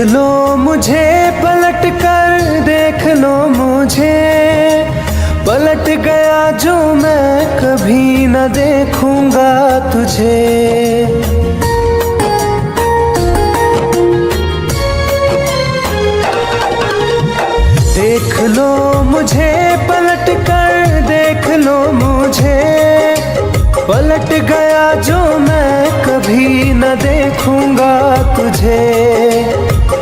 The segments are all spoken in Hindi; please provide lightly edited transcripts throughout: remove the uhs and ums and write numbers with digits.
लो मुझे पलट कर, देख लो मुझे, पलट गया जो मैं कभी न देखूंगा तुझे। देख लो मुझे पलट कर, देख लो मुझे, पलट गया जो मैं कभी न देखूंगा तुझे।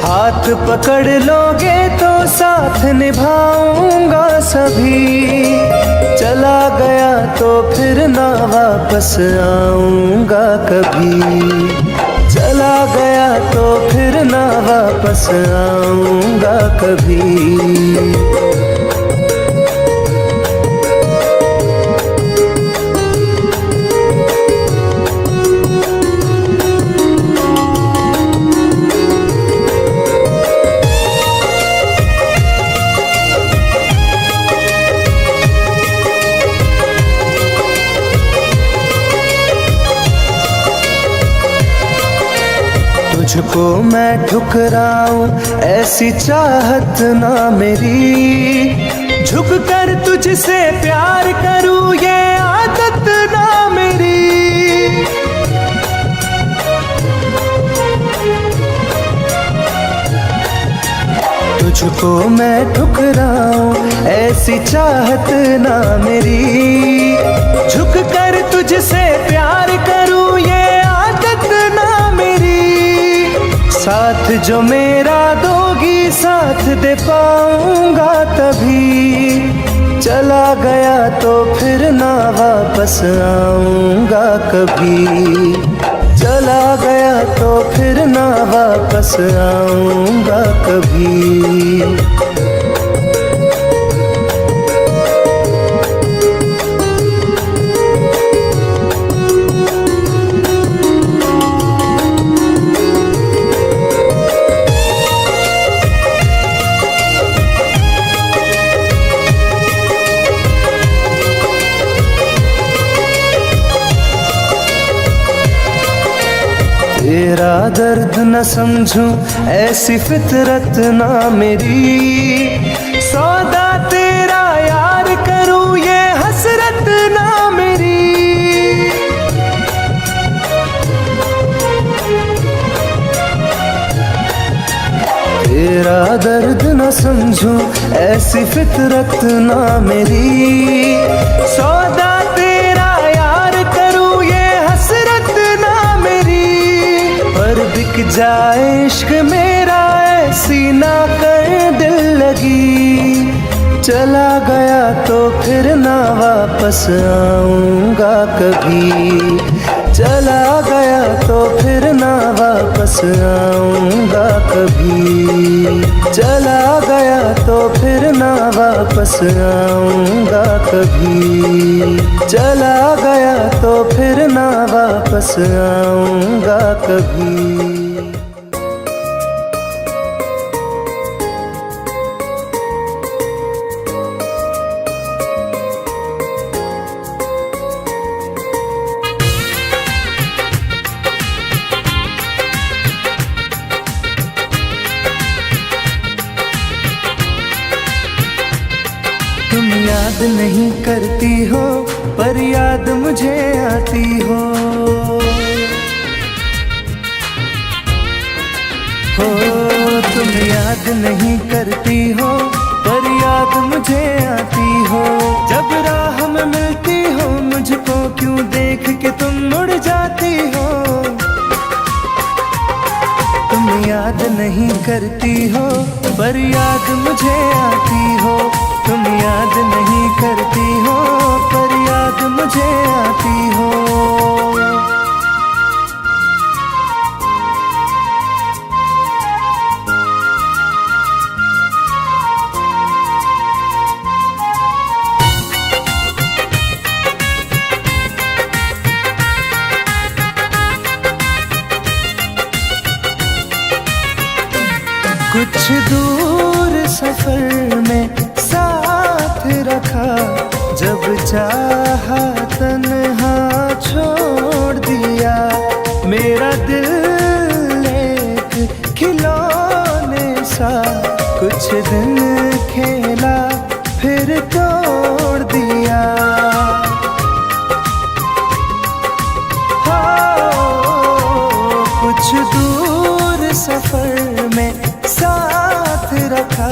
हाथ पकड़ लोगे तो साथ निभाऊंगा सभी, चला गया तो फिर ना वापस आऊंगा कभी, चला गया तो फिर ना वापस आऊंगा कभी। तुझको मैं ठुकराऊं ऐसी चाहत ना मेरी, झुक कर तुझसे प्यार करूं ये आदत ना मेरी। तुझको मैं ठुकराऊं ऐसी चाहत ना मेरी, झुक कर तुझसे प्यार करूं ये आदत ना मेरी। साथ जो मेरा दोगी साथ दे पाऊंगा तभी, चला गया तो फिर ना वापस आऊंगा कभी, चला गया तो फिर ना वापस आऊंगा कभी। तेरा दर्द न समझूं ऐसी फितरत ना मेरी, सौदा तेरा यार करूं ये हसरत ना मेरी। तेरा दर्द न समझूं ऐसी फितरत ना मेरी, सौदा तेरा यार करूं ये हसरत ना मेरी। पर बिक जाए इश्क मेरा ऐसी ना कर दिल लगी, चला गया तो फिर ना वापस आऊंगा कभी, चला गया तो फिर ना वापस आऊंगा कभी, चला गया तो फिर ना वापस आऊंगा कभी, चला गया तो फिर ना वापस आऊंगा कभी। तुम याद नहीं करती हो पर याद मुझे आती हो, तुम याद नहीं करती हो पर याद मुझे आती हो। जब राह में मिलती हो मुझको क्यों देख के तुम मुड़ जाती हो। तुम याद नहीं करती हो पर याद मुझे आती हो, तुम याद नहीं करती हो पर याद मुझे आती हो। कुछ दूर सफर में साथ रखा, जब चाहा तन्हा छोड़ दिया। मेरा दिल एक खिलौना कुछ दिन खेला फिर तोड़ दिया। कुछ दूर सफर में साथ रखा,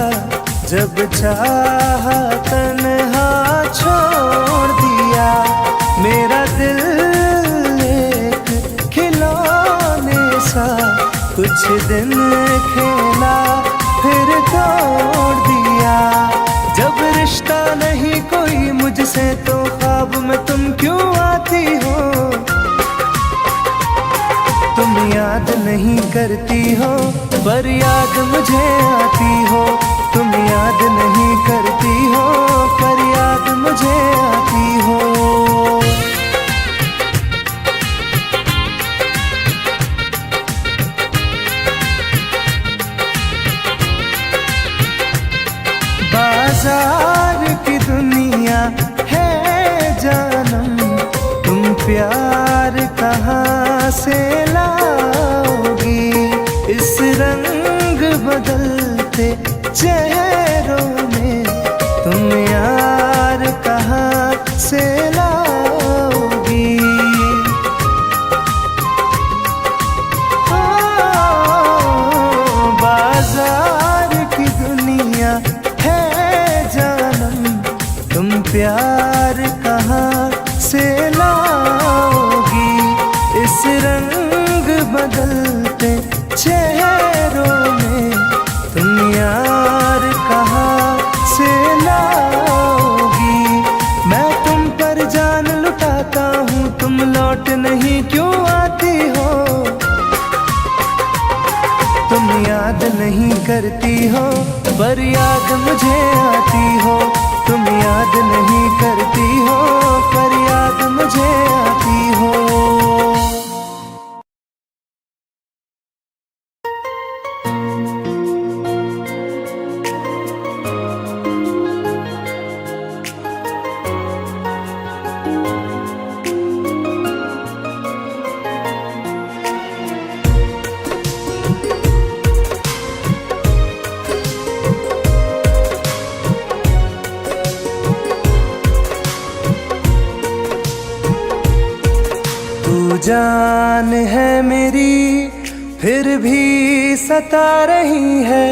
जब चाहा तन्हा छोड़ दिया। मेरा दिल एक खिलौने सा कुछ दिन खेला फिर तोड़ दिया। जब रिश्ता नहीं कोई मुझसे तो ख्वाब में तुम क्यों आती हो? तुम याद नहीं करती हो पर याद मुझे आती हो। तुम याद नहीं करती हो पर याद मुझे आती हो। बाजार की दुनिया है जानम, तुम प्यार कहाँ से लाओगी? इस रंग बदलते चेहरों में तुम यार कहाँ से लाओगी? बाजार की दुनिया है जानम, तुम प्यार कहाँ से लाओगी? इस रंग बदलते चेहरों में तुम यार कहाँ से लाओगी? मैं तुम पर जान लुटाता हूँ, तुम लौट नहीं क्यों आती हो? तुम याद नहीं करती हो पर याद मुझे आती हो। तुम याद नहीं करती हो पर याद मुझे आती हो। जान है मेरी फिर भी सता रही है,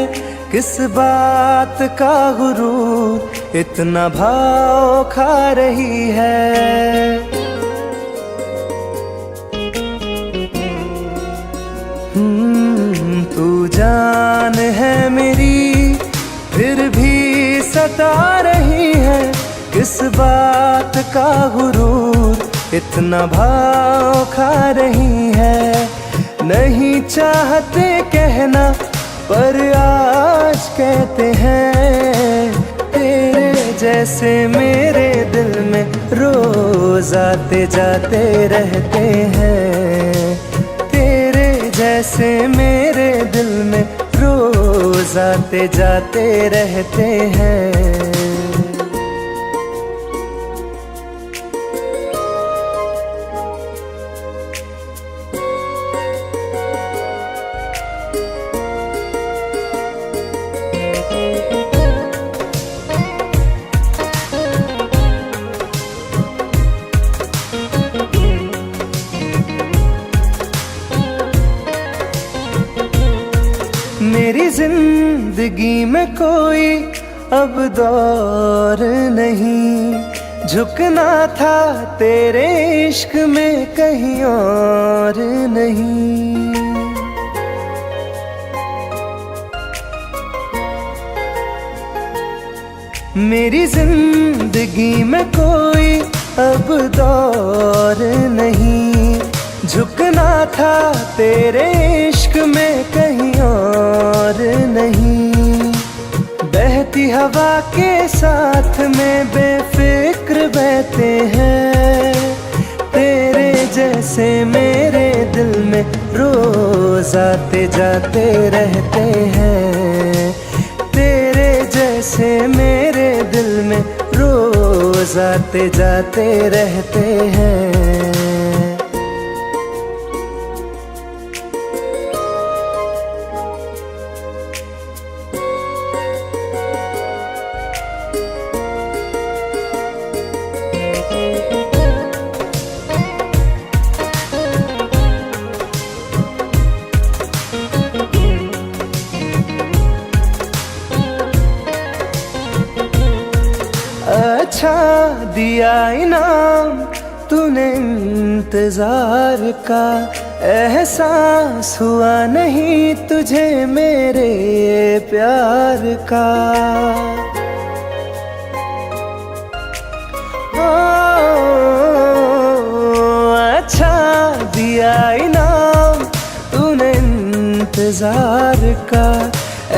किस बात का गुरूर इतना भाव खा रही है। तू जान है मेरी फिर भी सता रही है, किस बात का गुरूर इतना भाव खा रही है। नहीं चाहते कहना पर आज कहते हैं, तेरे जैसे मेरे दिल में रोज आते जाते रहते हैं। तेरे जैसे मेरे दिल में रोज आते जाते रहते हैं। मेरी जिंदगी में कोई अब दौर नहीं, झुकना था तेरे इश्क में कहीं और नहीं। मेरी जिंदगी में कोई अब दौर नहीं, झुकना था तेरे इश्क में कहीं और नहीं। बहती हवा के साथ में बेफिक्र बहते हैं, तेरे जैसे मेरे दिल में रोज आते जाते रहते हैं। तेरे जैसे मेरे दिल में रोज आते जाते रहते हैं। अच्छा दिया इनाम तूने इंतजार का, एहसास हुआ नहीं तुझे मेरे प्यार का। ओ, अच्छा दिया इनाम तूने इंतजार का,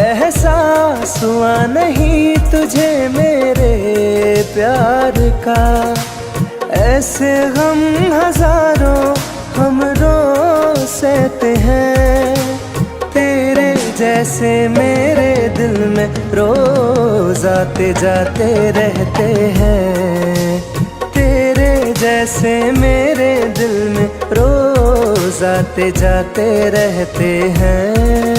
एहसास हुआ नहीं तुझे मेरे प्यार का। ऐसे गम हजारों हम रोज सहते हैं, तेरे जैसे मेरे दिल में रोज आते जाते रहते हैं। तेरे जैसे मेरे दिल में रोज आते जाते रहते हैं।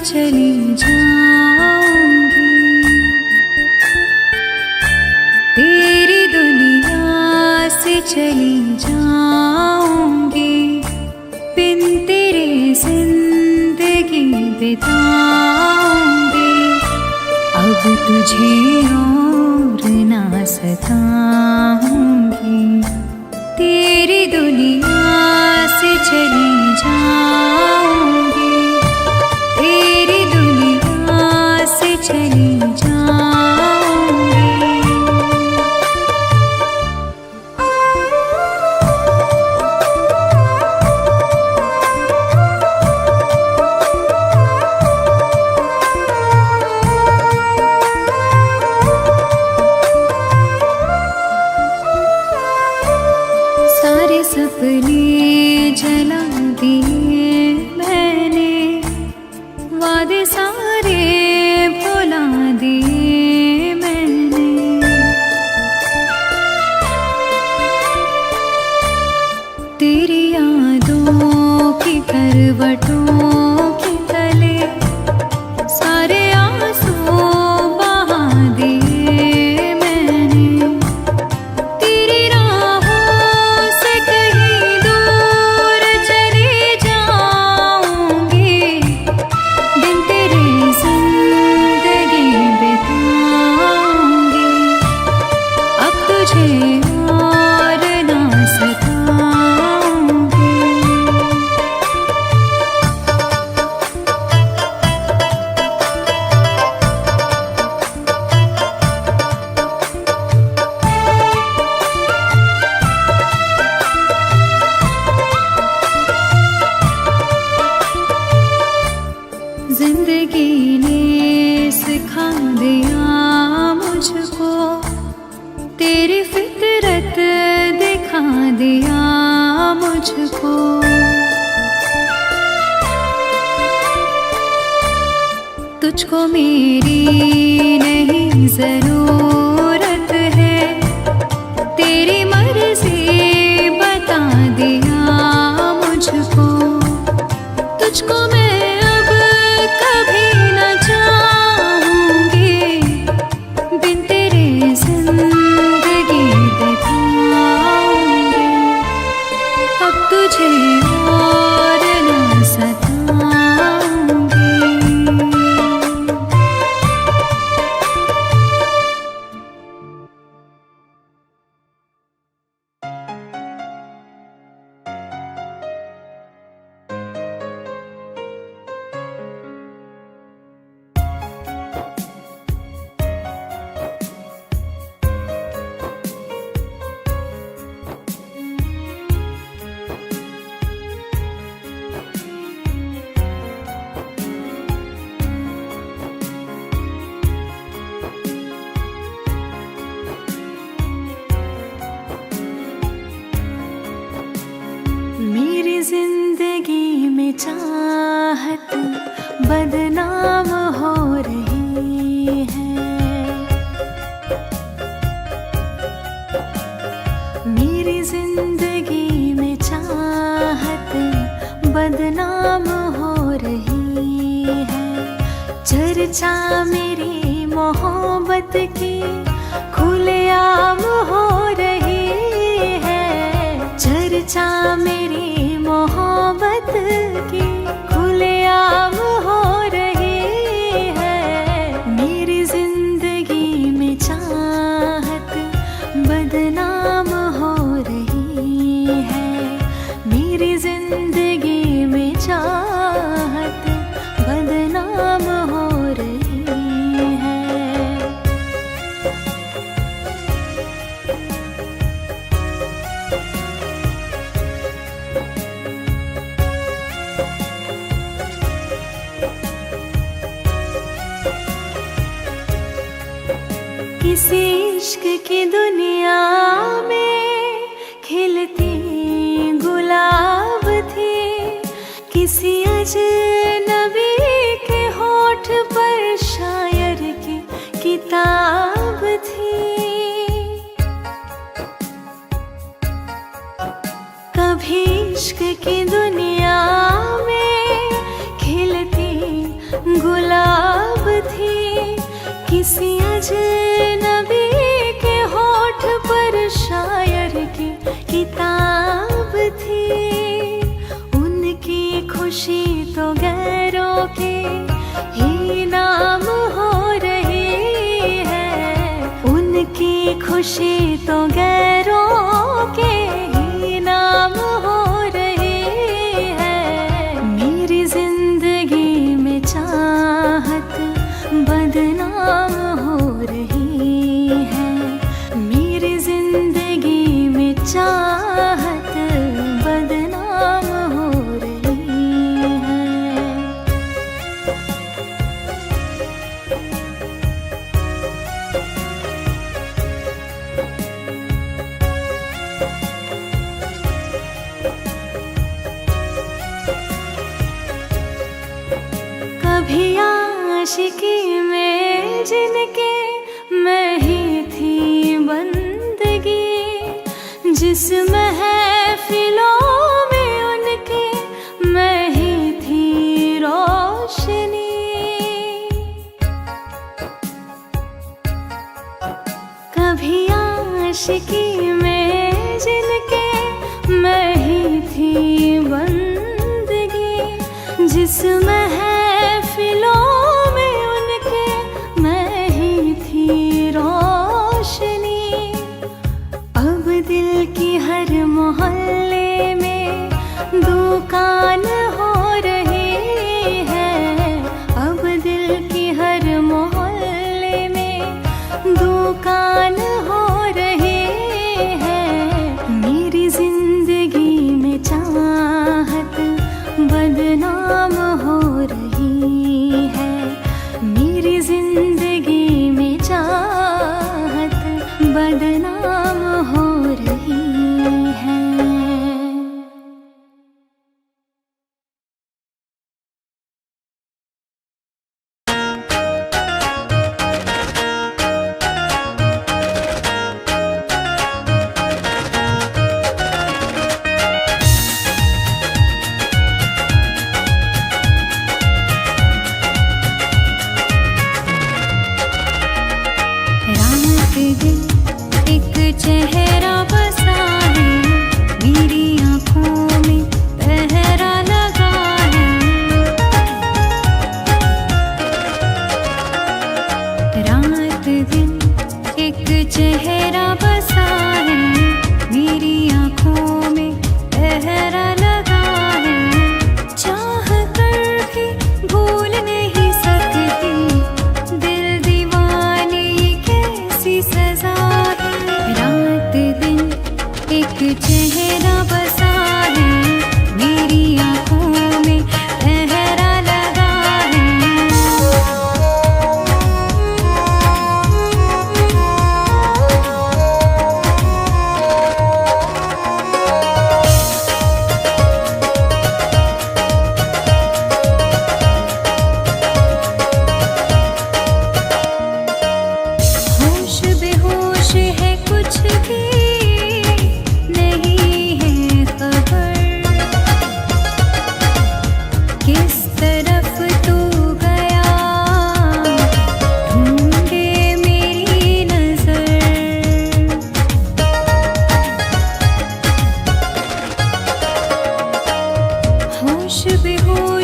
चली जाऊंगी, तेरी दुनिया से चली जाऊंगी, बिन तेरे जिंदगी बिताऊंगी। अब तुझे और ना सताऊंगी, तेरी दुनिया से चली जाऊंगी, तेरी दुनिया से चली जाऊंगी। सारे सपने जला दिए मैंने, वादे सारे भुला दिए मैंने। तेरी यादों की करवटों के तले सारे आंसू बहा दिए मैंने। तेरी राहों से कहीं दूर चली जाऊंगी, बिन तेरे जिंदगी बिताऊंगी। अब तुझे और ना सताऊंगी। जिंदगी ने सिखा दिया मुझको, तेरी फितरत दिखा दिया मुझको। तुझको मेरी नहीं जरूरत है, तेरी मर्जी बता दिया मुझको। तुझको मैं अब कभी न चाहूंगी, बिन तेरे जिंदगी बिताऊंगी। अब तुझे और न सताऊंगी। मेरी जिंदगी में चाहत बदनाम हो रही है। चर्चा मेरी मोहब्बत की खुलेआम हो रही है। चर्चा मेरी मोहब्बत की खुलेआम हो रही है। मेरी जिंदगी में चाहत बदनाम हो रही है। मेरी जिंदगी में चाहत बदनाम हो रही है। किसी इश्क की दुनिया में खिलती गुलाब थी। किसी अजनबी के होठ पर शायर की किताब थी। कभी इश्क की दुनिया में खिलती गुलाब थी। किसी अजनबी के होठ पर शायर की किताब थी। उनकी खुशी तो गैरों के ही नाम हो रही है। उनकी खुशी तो गैरों के ही नाम हो रही है। मेरी जिंदगी में चाहत बदनाम हो रही है। मेरी जिंदगी में चाहत बदनाम हो रही है। कभी आशिकी में जिनके मैं ही थी बंदगी। जिस महफिलों में उनके मैं ही थी रोशनी। कभी आशिकी में जिनके मैं ही थी बंदगी। जिस महफिलों में उनके मैं ही थी रोशनी। अब दिल की हर मोहल्ले में दुकान हो रही है। अब दिल की हर मोहल्ले में दुकान हो रही है। मेरी जिंदगी में चाहत बदनाम हो रही है। मेरी जिंदगी में चाहत बदनाम हो रही है। रात दिन एक चेहरा बसा है। मेरी आँखों में पहरा लगा है। रात दिन एक चेहरा बसा है। मेरी आँखों में पहरा लगा है। चाह कर भी भूल नहीं सकती। दिल दीवाने कैसी सजा है। रात दिन एक चेहरा बसा है। मेरी आँखों में पहरा लगा है। होश बेहोश है कुछ भी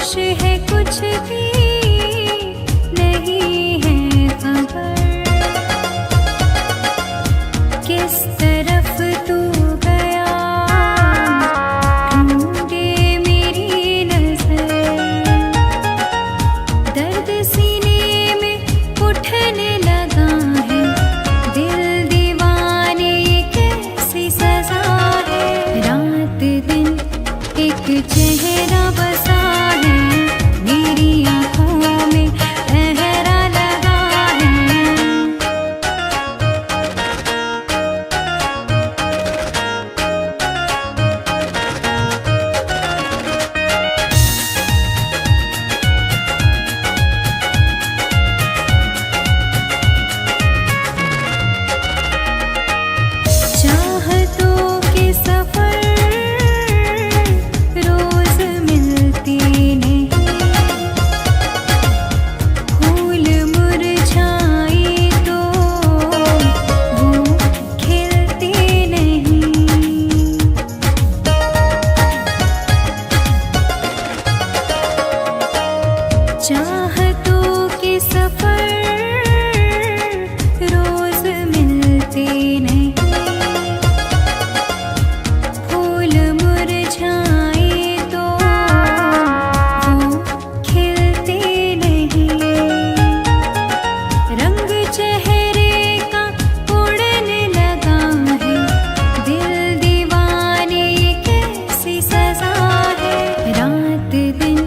होश है कुछ भी नहीं है खबर, किस तरफ तू गया ढूंढे मेरी नजर। दर्द सीने में उठने लगा है, दिल दीवाने ये कैसी सजा है। रात दिन एक चेहरा बसा है, मेरी आँखों में पहरा लगा है। चाहतों के सफर रोज मिलते नहीं, फूल मुरझाए तो वो खिलते नहीं। चाहतों के सफर रोज मिलते नहीं, फूल मुरझाए तो वो खिलते नहीं। रंग चेहरे का उड़ने लगा है, दिल दीवाने ये कैसी सजा है। रात दिन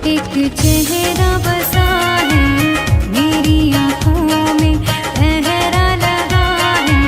एक चेहरा बसा है, मेरी आँखों में पहरा लगा है।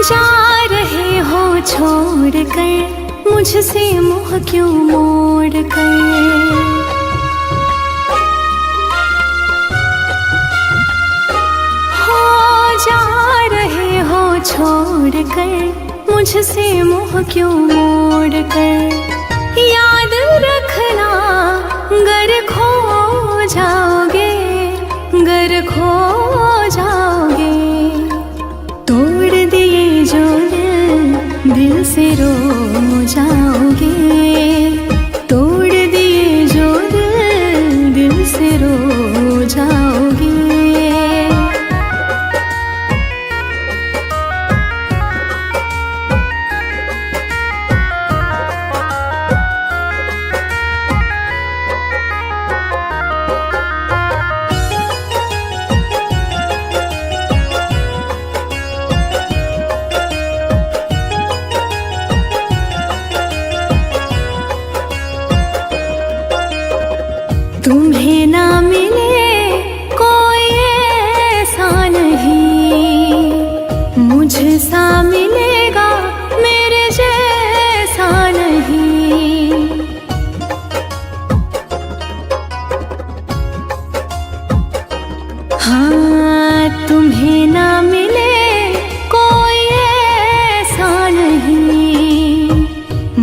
जा रहे हो छोड़ कर मुझसे मुँह क्यों मोड़ कर। हो जा रहे हो छोड़ कर मुझसे मुँह क्यों मोड़ कर। याद रखना गर खो जाओगे, गर खो जाओगे। तोड़ दिए जो दिल से रो जाओगे, तोड़ दिए जो दिल से रो जाओगे। तुम्हें ना मिले कोई ऐसा नहीं, मुझसा मिलेगा मेरे जैसा नहीं। हाँ तुम्हें ना मिले कोई ऐसा नहीं,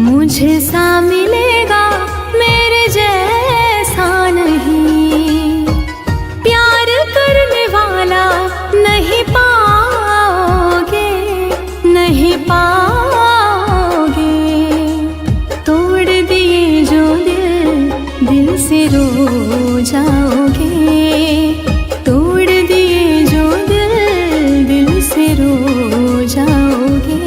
मुझसा मिलेगा मेरे जैसा नहीं। प्यार करने वाला नहीं पाओगे, नहीं पाओगे। तोड़ दिए जो दिल से रो जाओगे, तोड़ दिए जो दिल से रो जाओगे।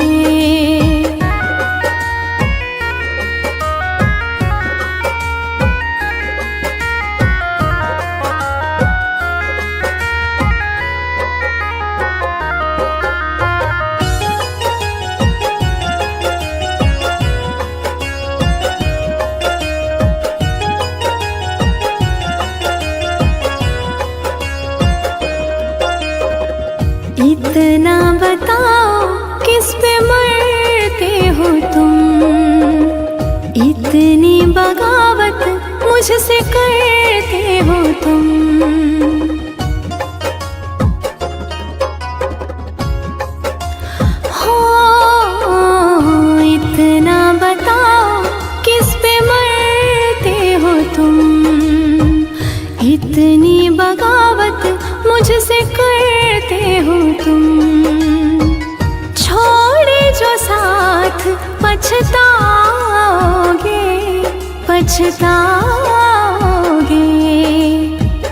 इतना बताओ किस पे मरते हो तुम, इतनी बगावत मुझसे करते हो तुम। हो इतना बताओ किस पे मरते हो तुम। इतनी बगावत मुझसे करते हो तुम। छोड़े जो साथ पछताओगे पछताओगे।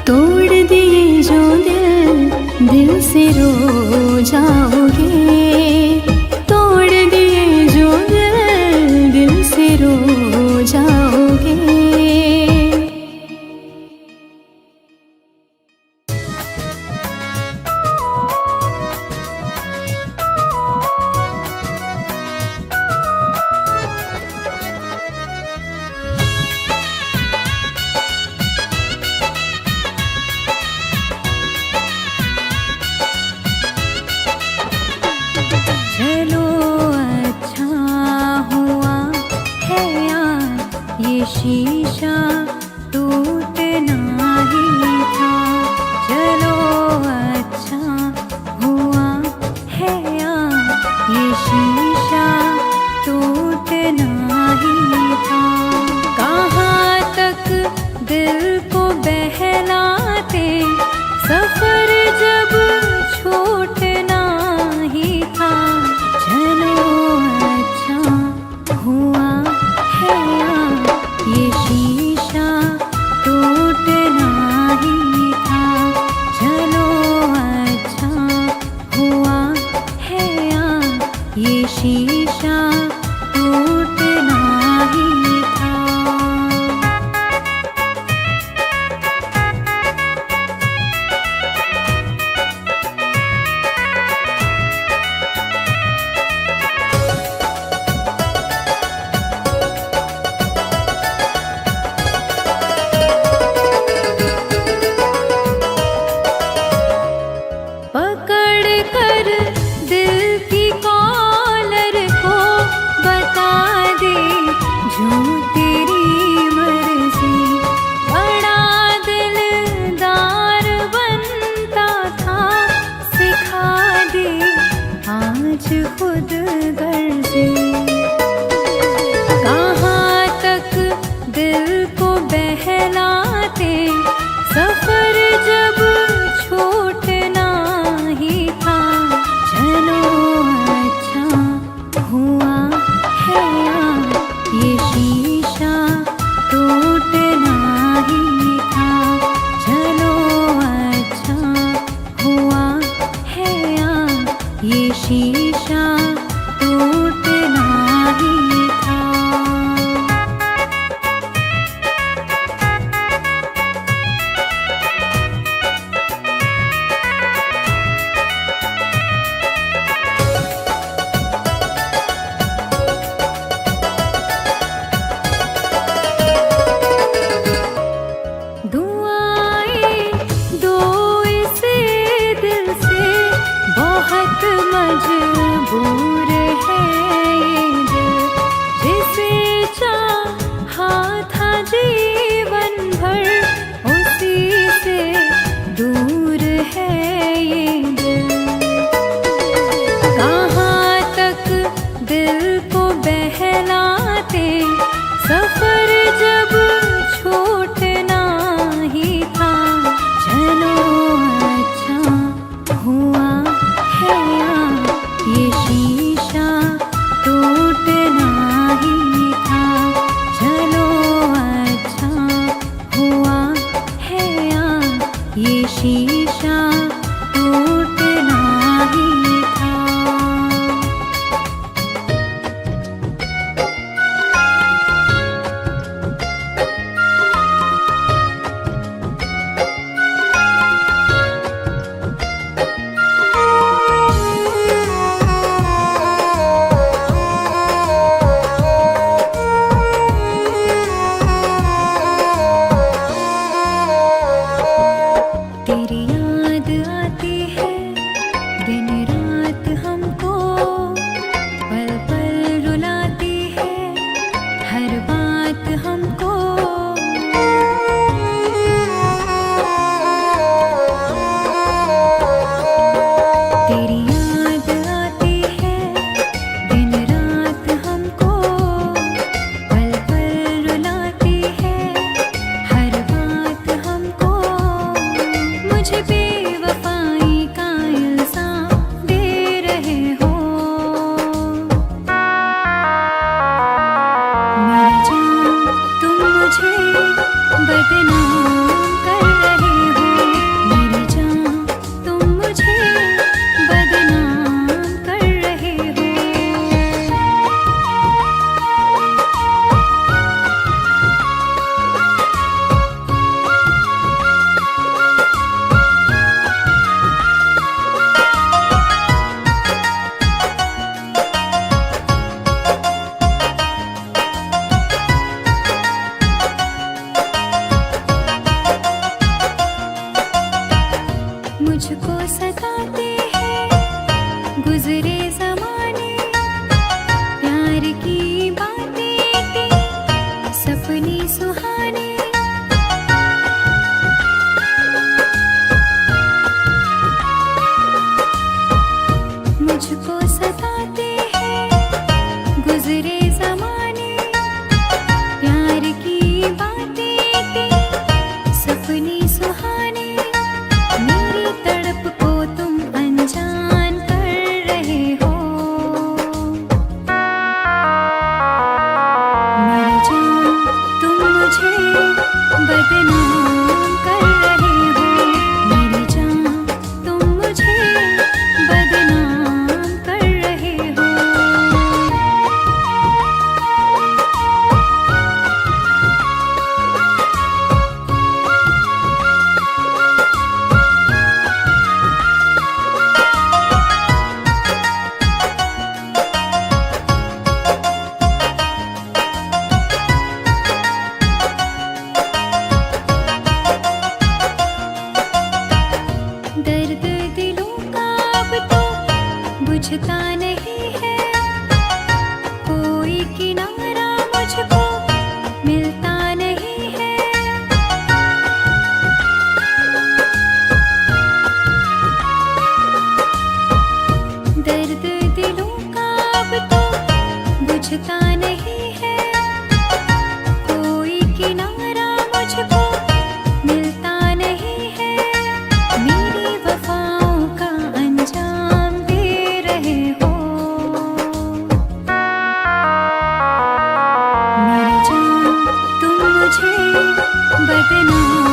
तोड़ दिए जो दिल से रो जाओगे। तोड़ दिए जो दिल से रो जाओगे। चलो अच्छा हुआ है यार ये शीशा टूटना ही था। चलो अच्छा हुआ है यार ये शीशा टूटना ही था। कहाँ तक दिल को बहलाते सफर जब छूटना ही था। चलो अच्छा हुआ है यार ये शीशा टूटना ही था। चलो अच्छा हुआ है यार ये शीशा टूटना ही था। पकड़ कर दिल की कॉलर को बता दे जो तेरी मर्जी। बड़ा दिलदार बनता था सिखा दे आज खुद गर्जी। कहाँ तक दिल को बहलाते सफर जब छूटना ही था। चलो अच्छा हुआ है यार ये शीशा टूटना ही था। चलो अच्छा हुआ है यार ये शीशा टूटना ही था। दुआएं दो इस दिल से बहुत मजबूर है ये दिल। जिसे चाहा था जीवन भर उसी से दूर है ये दिल। कहाँ तक दिल को बहलाते सफर जब छूटना ही था। चलो अच्छा हुआ है यार ये शीशा टूटना ही था। चलो अच्छा हुआ है यार ये शीशा टूटना ही था। प्यार की बातें थी सपने सुहाने, मुझको सताते हैं गुजरे जमाने। प्यार की बातें थी सपने सुहाने, मेरी तड़प को तुम अनजान कर रहे हो। मर जाऊं तुम मुझे बदनाम कर रहे हो। मर जाऊं तुम मुझे बदनाम कर रहे हो। दर्द दिलों का अब तो बुझता नहीं है, कोई किनारा मुझको मिलता नहीं है। दर्द दिलों का अब तो बुझता नहीं है, कोई किनारा मुझको मिलता नहीं है। मेरी वफाओं का अंजाम दे रहे हो। मर जाऊं तुम मुझे बदनाम